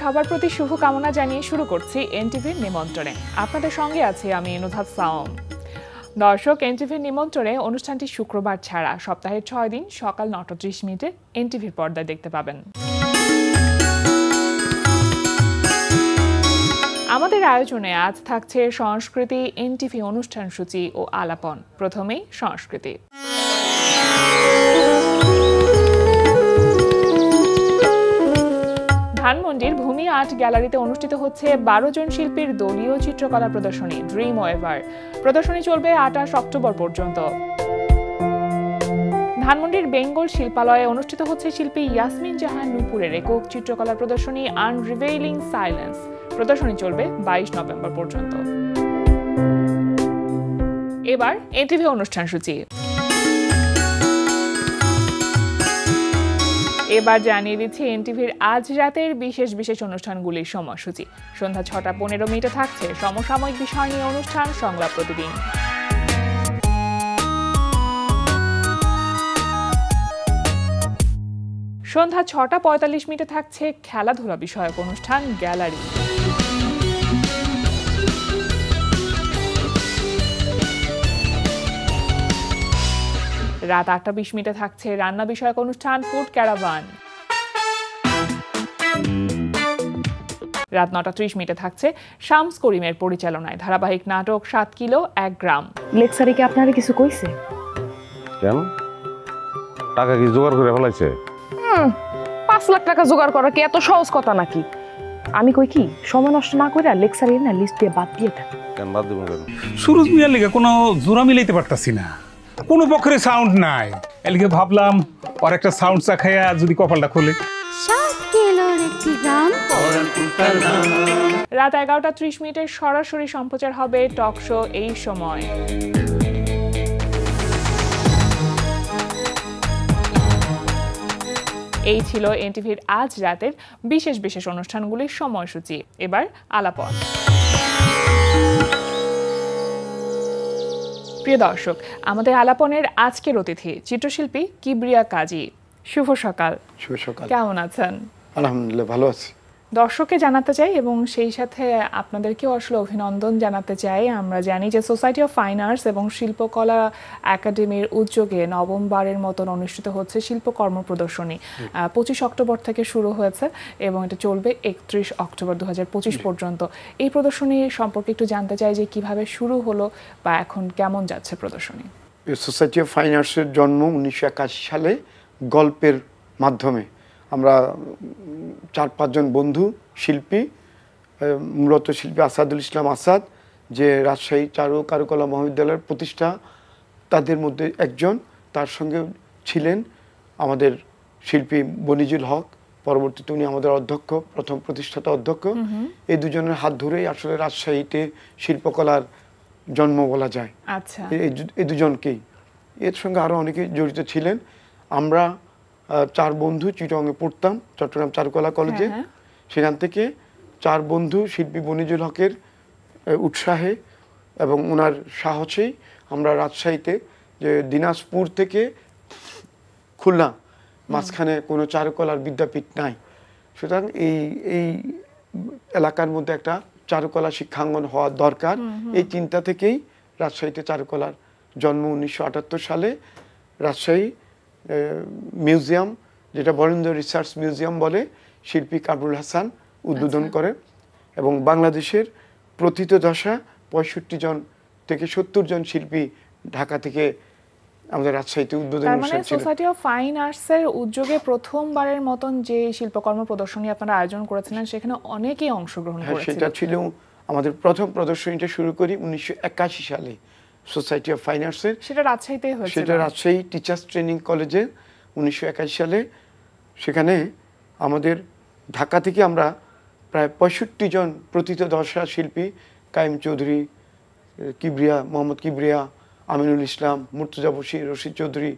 সবার প্রতি শুভকামনা জানিয়ে শুরু করছি এনটিভির নিমন্ত্রণে। আপনাদের সঙ্গে আছি আমি নুধাত সাওম। দর্শক, এনটিভির নিমন্ত্রণে অনুষ্ঠানটি শুক্রবার ছাড়া সপ্তাহের 6 দিন সকাল 9:30 এনটিভির পর্দায় দেখতে পাবেন। আমাদের আয়োজনে আজ থাকছে সংস্কৃতি, এনটিভি অনুষ্ঠান সূচি ও আলাপন। প্রথমেই সংস্কৃতি। ধানমন্ডির ভূমি আর্ট গ্যালারিতে অনুষ্ঠিত হচ্ছে 12 জন শিল্পীর দলীয় চিত্রকলা প্রদর্শনী ড্রিম ওয়েভার। প্রদর্শনী চলবে 28 অক্টোবর পর্যন্ত। ধানমন্ডির বেঙ্গল শিল্পালয়ে অনুষ্ঠিত হচ্ছে শিল্পী ইয়াসমিন জাহান নূপুরের একক চিত্রকলা প্রদর্শনী আনরিভেইলিং সাইলেন্স। প্রদর্শনী চলবে 22 নভেম্বর পর্যন্ত। এবার এনটিভি অনুষ্ঠান সূচি। এবার জানিয়ে দিচ্ছি এনটিভির আজ রাতের বিশেষ বিশেষ অনুষ্ঠানগুলির সময়সূচি। সন্ধ্যা 6:15 থাকছে সমসাময়িক বিষয় নিয়ে অনুষ্ঠান সংলাপ প্রতিদিন। সন্ধ্যা 6:45 থাকছে খেলাধুলা বিষয়ক অনুষ্ঠান গ্যালারি। রাত 8:20 থাকছে রান্না বিষয়ক অনুষ্ঠান ফুড ক্যারাভান। রাত 9:30 থাকছে শামস করিমের পরিচালনায় ধারাবাহিক নাটক 7 কিলো 1 গ্রাম। লেকচারে কি আপনারা কিছু কইছে? কেন? টাকা কি জোগাড় করে ফেলাইছে? 5 লাখ টাকা জোগাড় করা কি এত সহজ কথা নাকি? আমি কই কি, সময় নষ্ট না করে লেকচারে না লিস্ট দিয়ে বাদ দিয়ে দেন। কেন বাদ দিব কেন? সুরজ মিয়ার লিগে কোনো জোড়া মিলাইতে পারতাছি না, কোনো পক্ষের সাউন্ড নাই। এলিগে ভাবলাম আর একটা সাউন্ড চা খাইয়া যদি কপালটা খুলে। রাত 11:30 সরাসরি সম্প্রচার হবে টক শো এই সময়। এই ছিল এনটিভির আজ রাতের বিশেষ বিশেষ অনুষ্ঠানগুলির সময়সূচি। এবার আলাপন। প্রিয় দর্শক, আমাদের আলাপনের আজকের অতিথি চিত্রশিল্পী কিবরিয়া কাজী। শুভ সকাল। শুভ সকাল। কেমন আছেন? আলহামদুলিল্লাহ, ভালো আছি। দর্শককে জানাতে চাই এবং সেই সাথে আপনাদেরকেও আসলে অভিনন্দন জানাতে চাই। আমরা জানি যে সোসাইটি অফ ফাইন আর্টস এবং শিল্পকলা একাডেমির উদ্যোগে নবমবারের মতন অনুষ্ঠিত হচ্ছে শিল্পকর্ম প্রদর্শনী। 25 অক্টোবর থেকে শুরু হয়েছে এবং এটা চলবে 31 অক্টোবর 2025 পর্যন্ত। এই প্রদর্শনী সম্পর্কে একটু জানতে চাই যে কিভাবে শুরু হলো বা এখন কেমন যাচ্ছে প্রদর্শনী। সোসাইটি অফ ফাইন আর্টসের জন্ম 1981 সালে গল্পের মাধ্যমে। আমরা 4-5 জন বন্ধু শিল্পী, মূলত শিল্পী আসাদুল ইসলাম আসাদ, যে রাজশাহী কারুকলা মহাবিদ্যালয়ের প্রতিষ্ঠা, তাদের মধ্যে একজন। তার সঙ্গে ছিলেন আমাদের শিল্পী বনিজুল হক, পরবর্তীতে উনি আমাদের অধ্যক্ষ, প্রথম প্রতিষ্ঠাতা অধ্যক্ষ। এই দুজনের হাত ধরেই আসলে রাজশাহীতে শিল্পকলার জন্ম বলা যায়। আচ্ছা, এই দুজনকেই। এর সঙ্গে আরও অনেকে জড়িত ছিলেন। আমরা 4 বন্ধু চিটাগংয়ে পড়তাম, চট্টগ্রাম চারুকলা কলেজে। সেখান থেকে 4 বন্ধু শিল্পী বনিজুল হকের উৎসাহে এবং ওনার সাহসেই আমরা রাজশাহীতে, যে দিনাজপুর থেকে খুলনা মাঝখানে কোনো চারুকলার বিদ্যাপীঠ নাই, সুতরাং এই এলাকার মধ্যে একটা চারুকলা শিক্ষাঙ্গন হওয়া দরকার। এই চিন্তা থেকেই রাজশাহীতে চারুকলার জন্ম। 1978 সালে রাজশাহী মিউজিয়াম, যেটা বরেন্দ্র রিসার্চ মিউজিয়াম বলে, শিল্পী কামরুল হাসান উদ্বোধন করেন এবং বাংলাদেশের প্রথিতযশা 65 জন থেকে 70 জন শিল্পী ঢাকা থেকে আমাদের রাজশাহীতে উদ্বোধন অনুষ্ঠান ছিল। সোসাইটি অফ ফাইন আর্টসের উদ্যোগে প্রথমবারের মতন যে শিল্পকর্ম প্রদর্শনী আপনারা আয়োজন করেছিলেন, সেখানে অনেকেই অংশগ্রহণ করেছিলেন। সেটা ছিল আমাদের প্রথম প্রদর্শনীটা শুরু করি 1981 সালে সোসাইটি অফ ফাইন আর্টসের। সেটা রাজশাহীতে হয়েছিল। সেটা রাজশাহী টিচার্স ট্রেনিং কলেজে 1981 সালে। সেখানে আমাদের ঢাকা থেকে আমরা প্রায় 65 জন প্রথিতযশা শিল্পী, কাইম চৌধুরী, কিবরিয়া, মোহাম্মদ কিবরিয়া, আমিনুল ইসলাম, মুর্তজা বশির, রশিদ চৌধুরী,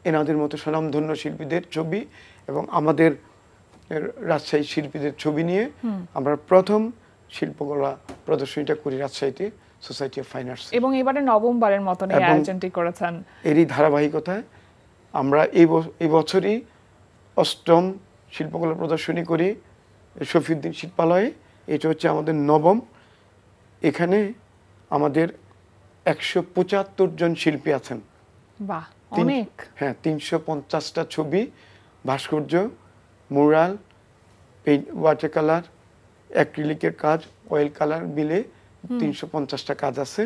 এনাদের মতো স্বনামধন্য শিল্পীদের ছবি এবং আমাদের রাজশাহী শিল্পীদের ছবি নিয়ে আমরা প্রথম শিল্পকলা প্রদর্শনীটা করি রাজশাহীতে, সোসাইটি অফ ফাইন আর্টস। এবং এবারে নবমবারের মতন এই আয়োজনটি করেছেন। এরই ধারাবাহিকতায় আমরা এই বছরই 8ম শিল্পকলা প্রদর্শনী করি শফিউদ্দিন শিল্পালয়ে। এটা হচ্ছে আমাদের নবম। এখানে আমাদের 175 জন শিল্পী আছেন। বাহ, অনেক। হ্যাঁ, 350টা ছবি, ভাস্কর্য, মুরাল, ওয়াটার কালার, অ্যাক্রিলিকের কাজ, অয়েল কালার মিলে 350টা কাজ আছে।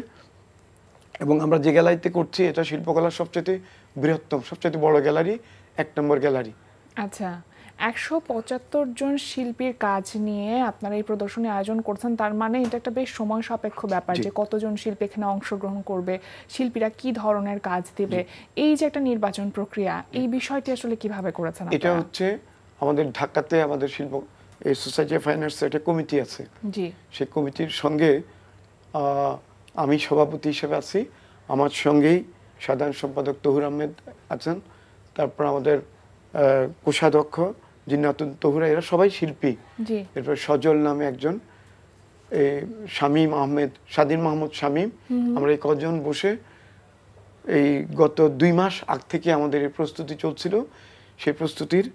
এবং আমরা যে গ্যালারিতে করছি এটা শিল্পকলার সবচেয়ে বৃহত্তম, সবচেয়ে বড় গ্যালারি, 1 নম্বর গ্যালারি। আচ্ছা, 175 জন শিল্পীর কাজ নিয়ে আপনারা এই প্রদর্শনী আয়োজন করছেন, তার মানে এটা একটা বেশ সময় সাপেক্ষ ব্যাপার যে কতজন শিল্পী এখানে অংশগ্রহণ করবে, শিল্পীরা কি ধরনের কাজ দিবে, এই যে একটা নির্বাচন প্রক্রিয়া, এই বিষয়টি আসলে কিভাবে করেছেন এটা আপনারা? হচ্ছে আমাদের ঢাকাতে আমাদের এই সোসাইটি অফ ফাইন আর্টসের একটা কমিটি আছে। জি, সেই কমিটির সঙ্গে আমি সভাপতি হিসেবে আছি। আমার সঙ্গেই সাধারণ সম্পাদক তহুর আহমেদ আছেন, তারপর আমাদের কোষাধ্যক্ষ জিন্নাতুন তহুরা, এরা সবাই শিল্পী। জি, এরপর সজল নামে একজন, শামীম আহমেদ, স্বাধীন মাহমুদ শামীম। আমরা এই কজন বসে এই গত 2 মাস আগ থেকে আমাদের এই প্রস্তুতি চলছিল। সেই প্রস্তুতির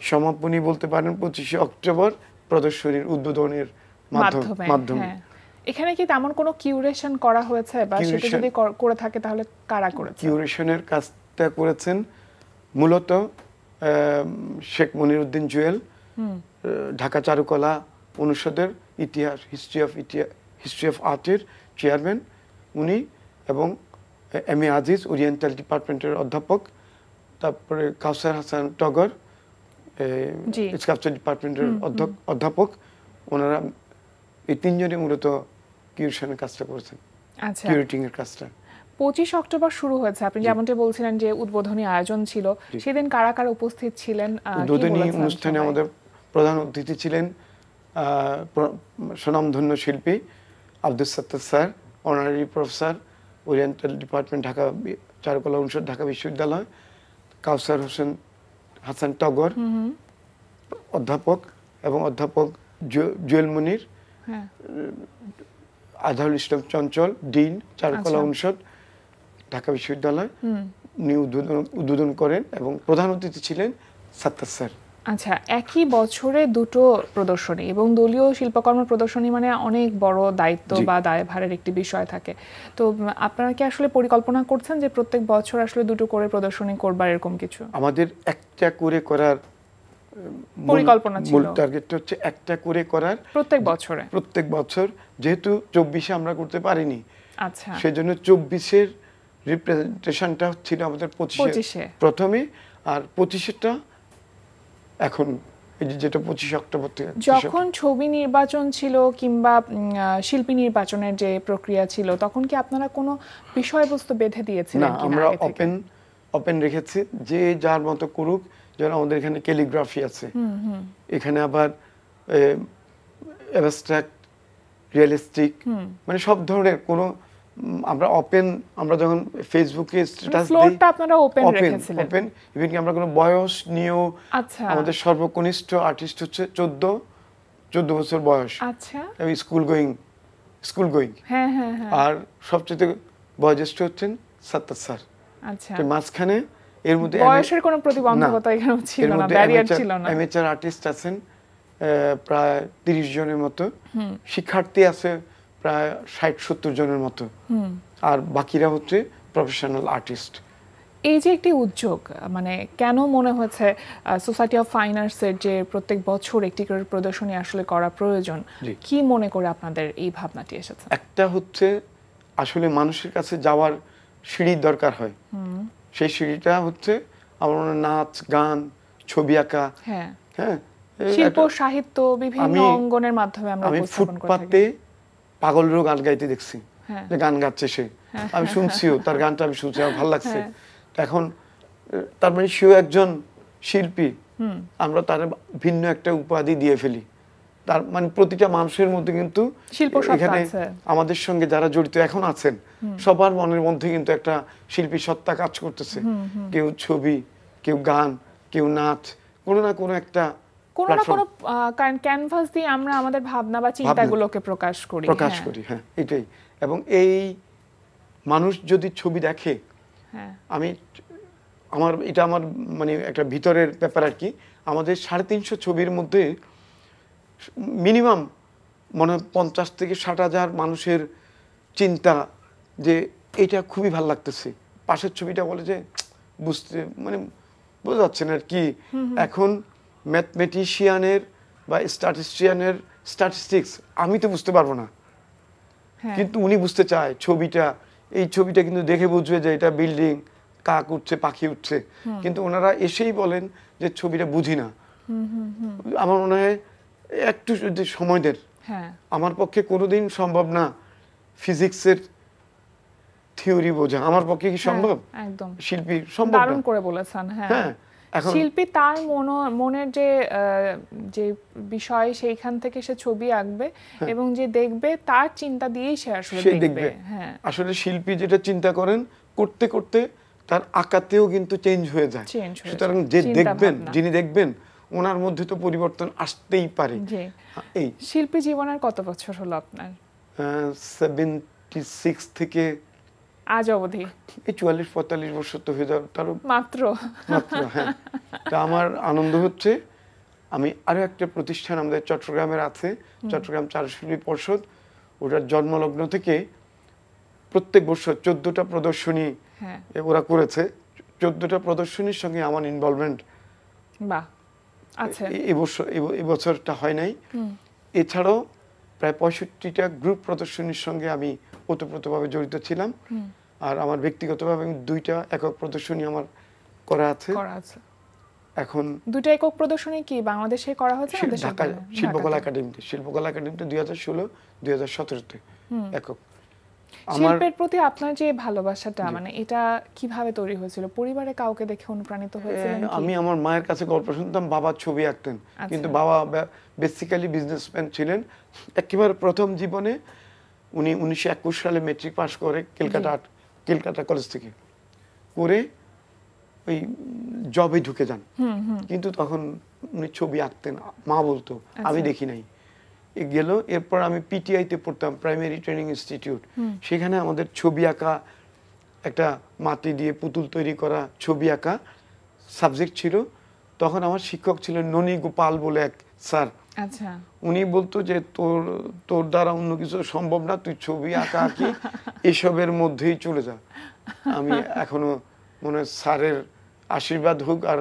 সমাপনী বলতে পারেন 25শে অক্টোবর প্রদর্শনীর উদ্বোধনের মাধ্যমে। হ্যাঁ। এখানে কি তেমন কোনো কিউরেশন করা হয়েছে, বা সেটা যদি করে থাকে তাহলে কারা করেছে? কিউরেশনের কাজটা করেছেন মূলত শেখ মনিরউদ্দিন জুয়েল, ঢাকা চারুকলা অনুষদের ইতিহাস, হিস্ট্রি অফ আর্টের চেয়ারম্যান উনি, এবং এম এ আজিজ ওরিয়েন্টাল ডিপার্টমেন্টের অধ্যাপক, তারপরে কাউসার হাসান টগর স্কাল্পচার ডিপার্টমেন্টের অধ্যাপক। ওনারা এই 3 জনই মূলত কিউরেশনের কাজটা করেছেন। আচ্ছা, কিউরেটিং এর কাজটা 25 অক্টোবর শুরু হয়েছে, আপনি যেমনটা বলছিলেন যে উদ্বোধনী আয়োজন ছিল, সেদিন কারা কারা উপস্থিত ছিলেন? উদ্বোধনী অনুষ্ঠানে আমাদের প্রধান অতিথি ছিলেন স্বনামধন্য শিল্পী আব্দুল সত্তার sir, honorary professor, oriental department, Dhaka চারুকলা অনুষদ, ঢাকা বিশ্ববিদ্যালয়। কাউসার হাসান টগর অধ্যাপক, এবং অধ্যাপক জুয়েল মনির, আজহারুল ইসলাম চঞ্চল ডিন, চারুকলা অনুষদ, ঢাকা বিশ্ববিদ্যালয়। উনি উদ্বোধন করেন, এবং প্রধান অতিথি ছিলেন সত্তার স্যার। আচ্ছা, একই বছরে দুটো প্রদর্শনী এবং দলীয় শিল্পকর্ম প্রদর্শনী মানে অনেক বড় দায়িত্ব বা দায়ভারের একটি বিষয় থাকে। তো আপনারা কি আসলে পরিকল্পনা করছেন যে প্রত্যেক বছর আসলে দুটো করে প্রদর্শনী করবার এরকম কিছু? আমাদের একটা করে করার পরিকল্পনা ছিল, মূল টার্গেটটা হচ্ছে একটা করে করার প্রত্যেক বছর, যেহেতু 24-এ আমরা করতে পারিনি। আচ্ছা, সেজন্য 24-এর রিপ্রেজেন্টেশনটা ছিল আমাদের 25-এ প্রথমে, আর 25-এরটা এখন এই যেটা 25 অক্টোবর থেকে। যখন ছবি নির্বাচন ছিল কিংবা শিল্পী নির্বাচনের যে প্রক্রিয়া ছিল, তখন কি আপনারা কোনো বিষয়বস্তু বেঁধে দিয়েছিলেন? না, আমরা ওপেন রেখেছি, যে যার মতো করুক। যেমন আমাদের এখানে ক্যালিগ্রাফি আছে, এখানে আবার অ্যাবস্ট্রাক্ট, রিয়েলিস্টিক, মানে সব ধরনের কোনো আমরা যখন ফেসবুকে স্ট্যাটাস দিই, আপনারা ওপেন রেখেছিলেন। ইভেন কি আমরা কোনো বয়স নিয়েও, আচ্ছা, আমাদের সর্বকনিষ্ঠ আর্টিস্ট হচ্ছে 14 বছর বয়স। আচ্ছা, এবং স্কুল গোয়িং। হ্যাঁ, আর সবচেয়ে বয়োজ্যেষ্ঠ হচ্ছেন সত্তার স্যার। আচ্ছা, মাঝখানে এর মধ্যে বয়সের কোনো প্রতিবন্ধকতা এখানে ছিল না, ব্যারিয়ার ছিল না। অ্যামেচার আর্টিস্ট আছেন প্রায় 30 জনের মতো, শিক্ষার্থী আছে প্রায় 60-70 জনের মতো, আর বাকিরা হচ্ছে প্রফেশনাল আর্টিস্ট। এই যে একটি উদ্যোগ, মানে কেন মনে হয়েছে সোসাইটি অফ ফাইন আর্টসের যে প্রত্যেক বছর একটি করে প্রদর্শনী আসলে করা প্রয়োজন, কি মনে করে আপনাদের এই ভাবনাটি এসেছে? একটা হচ্ছে আসলে মানুষের কাছে যাওয়ার সিঁড়ির দরকার হয়। সেই সিঁড়িটা হচ্ছে আমার নাচ, গান, ছবি আঁকা, হ্যাঁ, শিল্প, সাহিত্য, বিভিন্ন অঙ্গনের মাধ্যমে আমরা উপস্থাপন করে থাকি। ফুটপাতে পাগল রোগ গান গাইতে দেখছি, যে গান গাচ্ছে সে, আমি শুনছিও, তার গানটা আমি শুনছি, আমার ভালো লাগছে। এখন তার মানে সেও একজন শিল্পী, আমরা তার ভিন্ন একটা উপাধি দিয়ে ফেলি। তার মানে প্রতিটা মানুষের মধ্যে কিন্তু এখানে আমাদের সঙ্গে যারা জড়িত এখন আছেন, সবার মনের মধ্যে কিন্তু একটা শিল্পী সত্তা কাজ করতেছে। কেউ ছবি, কেউ গান, কেউ নাচ, কোনো না কোনো একটা ক্যানভাস দিয়ে আমরা আমাদের ভাবনা বা চিন্তাগুলোকে প্রকাশ করি। হ্যাঁ, এটাই। এবং এই মানুষ যদি ছবি দেখে, এটা আমার মানে একটা ভিতরের ব্যাপার আর কি। আমাদের 350 ছবির মধ্যে মিনিমাম মনে হয় 50 থেকে 60,000 মানুষের চিন্তা যে এটা খুবই ভালো লাগতেছে। পাশের ছবিটা বলে যে বুঝতে মানে বোঝা যাচ্ছে না আর কি। এখন ম্যাথমেটিশিয়ানের বা স্ট্যাটিস্টিয়ানের স্ট্যাটিস্টিক্স আমি তো বুঝতে পারবো না, হ্যাঁ কিন্তু উনি বুঝতে চায় ছবিটা, এই ছবিটা কিন্তু দেখে বুঝবে যে এটা বিল্ডিং, কাক উঠছে, পাখি উঠছে, কিন্তু ওনারা এসেই বলেন যে ছবিটা বুঝি না। আমার মনে হয় একটু যদি সময় দেন, হ্যাঁ আমার পক্ষে কোনোদিন সম্ভব না ফিজিক্সের থিওরি বোঝা, আমার পক্ষে কি সম্ভব? হ্যাঁ, একদম শিল্পী সম্ভব না। দারুণ করে বলেছেন। হ্যাঁ হ্যাঁ, এখন শিল্পী তার মনের যে যে বিষয় সেইখান থেকে সে ছবি আঁকবে এবং যে দেখবে তার চিন্তা দিয়েই সে আসলে সে দেখবে। দেখবে। হ্যাঁ আসলে শিল্পী যেটা চিন্তা করেন করতে করতে তার আঁকাতেও কিন্তু চেঞ্জ হয়ে যায়। চেঞ্জ হয়ে সুতরাং যায়, যে চিন্তা দেখবেন, ভাবনা। যিনি দেখবেন ওনার মধ্যে তো পরিবর্তন আসতেই পারে। জি। এই শিল্পী জীবনের কত বছর হলো আপনার 76 থেকে আজ অবধি? এই 44-45 বছর তো হয়ে যাবে তারও মাত্র। মাত্র। হ্যাঁ, তা আমার আনন্দ হচ্ছে আমি আরো একটা প্রতিষ্ঠান আমাদের চট্টগ্রামের আছে, চট্টগ্রাম চারুশিল্পী পর্ষদ, ওটার জন্মলগ্ন থেকে প্রত্যেক বছর 14টা প্রদর্শনী হ্যাঁ ওরা করেছে। 14টা প্রদর্শনীর সঙ্গে আমার ইনভলভমেন্ট বাহ আচ্ছা এবছরটা হয় নাই। এছাড়াও প্রায় 65টা গ্রুপ প্রদর্শনীর সঙ্গে আমি ওতপ্রোতভাবে জড়িত ছিলাম। আর আমার ব্যক্তিগতভাবে 2টা একক প্রদর্শনী আমার করা আছে। করা আছে। এখন দুটো একক প্রদর্শনী কি বাংলাদেশে করা হয়েছে না দেশের ঢাকা বাইরে? শিল্পকলা ঢাকাতে। একাডেমিতে, শিল্পকলা একাডেমিতে 2016-2017-তে একক। আমার শিল্পের প্রতি আপনার যে ভালোবাসাটা মানে এটা কিভাবে তৈরি হয়েছিল? পরিবারে কাউকে দেখে অনুপ্রাণিত হয়েছিলেন কি? আমি আমার মায়ের কাছে গল্প শুনতাম, বাবা ছবি আঁকতেন, কিন্তু বাবা বেসিক্যালি বিজনেসম্যান ছিলেন। একেবারে প্রথম জীবনে উনি 1921 সালে মেট্রিক পাস করে ক্যালকাটা কলেজ থেকে করে ওই জবে ঢুকে যান। কিন্তু তখন উনি ছবি আঁকতেন, মা বলতো, আমি দেখি নাই। গেল এরপর আমি পিটিআইতে পড়তাম, প্রাইমারি ট্রেনিং ইনস্টিটিউট। সেখানে আমাদের ছবি আঁকা, একটা মাটি দিয়ে পুতুল তৈরি করা ছবি আঁকা সাবজেক্ট ছিল। তখন আমার শিক্ষক ছিলেন ননী গোপাল বলে এক স্যার। আচ্ছা উনি বলতো যে তোর দ্বারা অন্য কিছু সম্ভব না, তুই ছবি আঁকা আঁকি এসবের মধ্যেই চলে যা। আমি এখনো মনে হয় স্যারের আশীর্বাদ হোক আর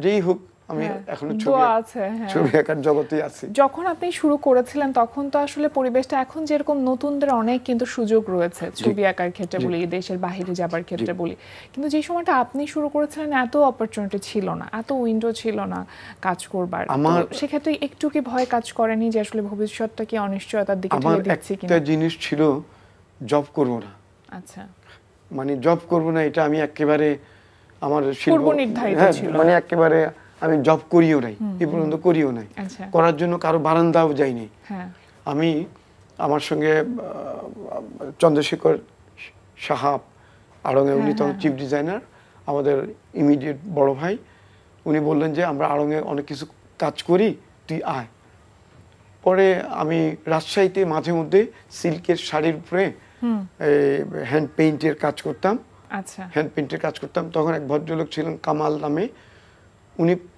যেই হোক, আমি এখনো দোয়া আছে। হ্যাঁ ছবি আঁকার জগতেই আছি। যখন আপনি শুরু করেছিলেন তখন তো আসলে পরিবেশটা এখন যেরকম নতুনদের অনেক কিন্তু সুযোগ রয়েছে ছবি আঁকার ক্ষেত্রে বলি, দেশের বাইরে যাবার ক্ষেত্রে বলি, কিন্তু যে সময়টা আপনি শুরু করেছিলেন এত অপরচুনিটি ছিল না, এত উইন্ডো ছিল না কাজ করবার। সেক্ষেত্রে একটু কি ভয় কাজ করেনি যে আসলে ভবিষ্যৎটা কি অনিশ্চয়তার দিকে ঠেলে দিচ্ছে কিনা? একটা জিনিস ছিল, জব করব না। আচ্ছা মানে জব করব না, এটা আমি একেবারে আমার পূর্ব নির্ধারিত ছিল। মানে একেবারে আমি জব করিও নাই, এই পর্যন্ত করিও নাই, করার জন্য কারো বারান্দাও যাইনি। আমি আমার সঙ্গে চন্দ্রশেখর সাহাব আড়ঙে, উনি তখন চিফ ডিজাইনার, আমাদের ইমিডিয়েট বড় ভাই, উনি বললেন যে আমরা আড়ঙে অনেক কিছু কাজ করি, তুই আয়। পরে আমি রাজশাহীতে মাঝে মধ্যে সিল্কের শাড়ির উপরে হ্যান্ড পেইন্টের কাজ করতাম। আচ্ছা হ্যান্ড পেইন্টের কাজ করতাম। তখন এক ভদ্রলোক ছিলেন কামাল নামে,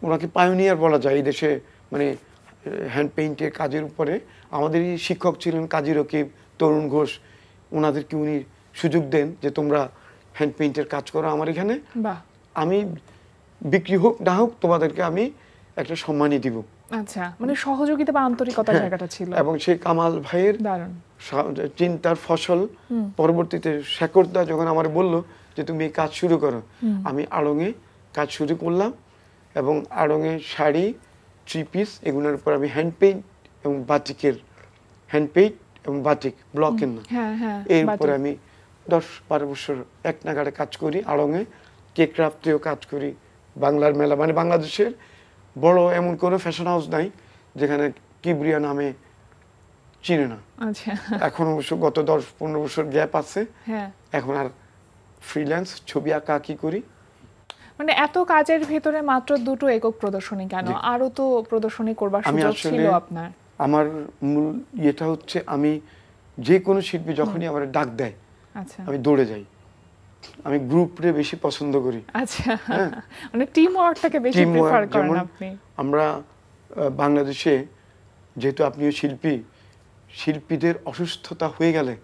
ওনাকে পায়োনিয়ার বলা যায় এই দেশে, মানে হ্যান্ড পেইন্টের কাজের উপরে। আমাদেরই শিক্ষক ছিলেন কাজী রকিব, তরুণ ঘোষ, ওনাদেরকে উনি সুযোগ দেন যে তোমরা হ্যান্ড পেইন্টের কাজ করো আমার এখানে, আমি বিক্রি হোক না হোক তোমাদেরকে আমি একটা সম্মানই দিব। আচ্ছা, মানে সহযোগিতা বা আন্তরিকতার জায়গাটা ছিল। এবং সেই কামাল ভাইয়ের চিন্তার ফসল পরবর্তীতে শেখরদা যখন আমার বলল যে তুমি এই কাজ শুরু করো, আমি আড়ঙে কাজ শুরু করলাম। এবং আড়ঙে শাড়ি, থ্রি পিস, এগুলোর উপর আমি হ্যান্ড পেইন্ট এবং বাটিকের হ্যান্ড পেইন্ট এবং বাটিক ব্লকের না, এর উপরে আমি 10-12 বছর এক নাগাড়ে কাজ করি। আড়ঙে কেক ক্রাফটেও কাজ করি। বাংলার মেলা, মানে বাংলাদেশের বড় এমন কোনো ফ্যাশন হাউস নাই যেখানে কিবরিয়া নামে চিনে না। এখন অবশ্য গত 10-15 বছর গ্যাপ আছে। এখন আর ফ্রিল্যান্স ছবি আঁকা কি করি। মানে এত কাজের ভিতরে মাত্র দুটো একক প্রদর্শনী কেন? আরো তো প্রদর্শনী করবার সুযোগ ছিল আপনার। আমার মূল ইয়েটা হচ্ছে, আমি যে কোনো শিল্পী যখনই আমার ডাক দেয় আমি দৌড়ে যাই। আমি গ্রুপে বেশি পছন্দ করি। আচ্ছা, মানে টিম ওয়ার্কটাকে বেশি প্রেফার করেন আপনি। আমরা বাংলাদেশে যেহেতু আপনিও শিল্পী, শিল্পীদের অসুস্থতা হয়ে গেলে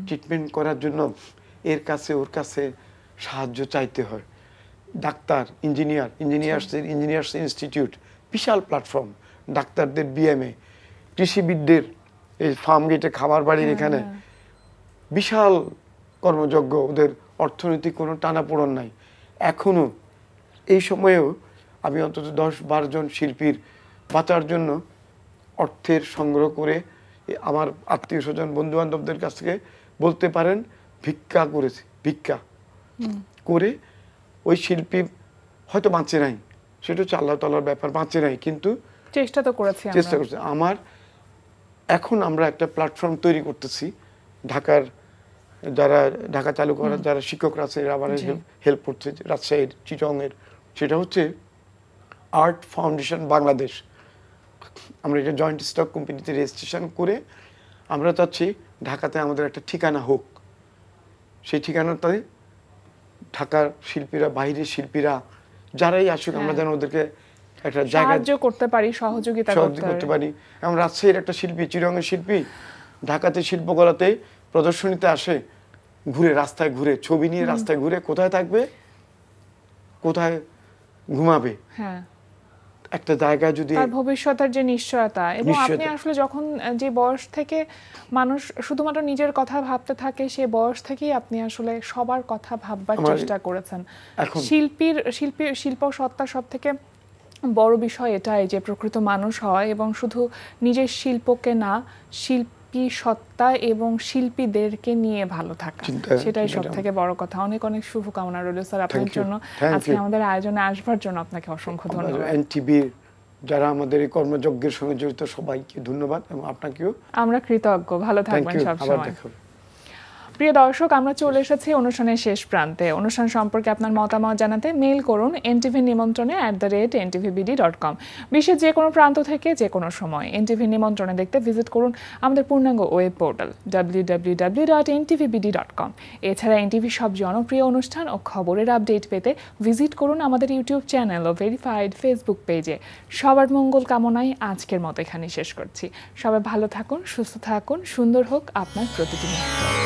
ট্রিটমেন্ট করার জন্য এর কাছে ওর কাছে সাহায্য চাইতে হয়। ডাক্তার, ইঞ্জিনিয়ার্স ইনস্টিটিউট, বিশাল প্ল্যাটফর্ম, ডাক্তারদের বিএমএ, কৃষিবিদদের এই ফার্ম গেটে খাবার বাড়ির এখানে বিশাল কর্মযজ্ঞ, ওদের অর্থনৈতিক কোনো টানাপোড়েন নাই। এখনো এই সময়েও আমি অন্তত 10-12 জন শিল্পীর বাঁচার জন্য অর্থের সংগ্রহ করে আমার আত্মীয় স্বজন বন্ধু বান্ধবদের কাছ থেকে বলতে পারেন ভিক্ষা করেছি, ভিক্ষা করে ওই শিল্পী হয়তো বাঁচে নাই, সেটা হচ্ছে আল্লাহ তাআলার ব্যাপার, বাঁচে নাই, কিন্তু চেষ্টা তো করেছি আমরা। চেষ্টা করছে। এখন আমরা একটা প্ল্যাটফর্ম তৈরি করতেছি, ঢাকা চালু করার যারা শিক্ষকরা আছে এরা আমার হেল্প করছে, রাজশাহীর, চিটংয়ের, সেটা হচ্ছে আর্ট ফাউন্ডেশন বাংলাদেশ। আমরা এটা জয়েন্ট স্টক কোম্পানিতে রেজিস্ট্রেশন করে আমরা চাচ্ছি ঢাকাতে আমাদের একটা ঠিকানা হোক। সেই ঠিকানাটাতে ঢাকার শিল্পীরা, বাইরের শিল্পীরা যারাই আসুক আমরা যেন ওদেরকে একটা জায়গা সাহায্য করতে পারি, সহযোগিতা করতে পারি। এবং রাজশাহীর একটা শিল্পী, চিরঙের শিল্পী ঢাকাতে শিল্পকলাতে প্রদর্শনীতে আসে, ঘুরে রাস্তায় ঘুরে ছবি নিয়ে রাস্তায় ঘুরে কোথায় থাকবে, কোথায় ঘুমাবে, হ্যাঁ, একটা জায়গায় যদি তার ভবিষ্যতের যে নিশ্চয়তা। এবং আপনি আসলে যখন যে বয়স থেকে মানুষ শুধুমাত্র নিজের কথা ভাবতে থাকে, সেই বয়স থেকেই আপনি আসলে সবার কথা ভাববার চেষ্টা করেছেন। শিল্প সত্তা সব থেকে বড় বিষয় এটাই যে প্রকৃত মানুষ হয় এবং শুধু নিজের শিল্পকে না, শিল্পী সত্তা এবং শিল্পীদেরকে নিয়ে ভালো থাকা, সেটাই সব থেকে বড় কথা। অনেক অনেক শুভকামনা রইল স্যার আপনার জন্য। আজকে আমাদের আয়োজনে আসবার জন্য আপনাকে অসংখ্য ধন্যবাদ। এনটিভির যারা আমাদের এই কর্মযজ্ঞের সঙ্গে জড়িত সবাইকে ধন্যবাদ এবং আপনাকেও আমরা কৃতজ্ঞ। ভালো থাকবেন সবসময়। প্রিয় দর্শক, আমরা চলে এসেছি অনুষ্ঠানের শেষ প্রান্তে। অনুষ্ঠান সম্পর্কে আপনার মতামত জানাতে মেইল করুন NTV নিমন্ত্রণে @ntvbd.com। বিশ্বের যে কোনো প্রান্ত থেকে যে কোনো সময় NTV নিমন্ত্রণে দেখতে ভিজিট করুন আমাদের পূর্ণাঙ্গ ওয়েব পোর্টাল www.ntvbd.com। এছাড়া NTV সব জনপ্রিয় অনুষ্ঠান ও খবরের আপডেট পেতে ভিজিট করুন আমাদের ইউটিউব চ্যানেল ও ভেরিফাইড ফেসবুক পেজে। সবার মঙ্গল কামনায় আজকের মতো এখানেই শেষ করছি। সবাই ভালো থাকুন, সুস্থ থাকুন, সুন্দর হোক আপনার প্রতিটি মুহূর্ত।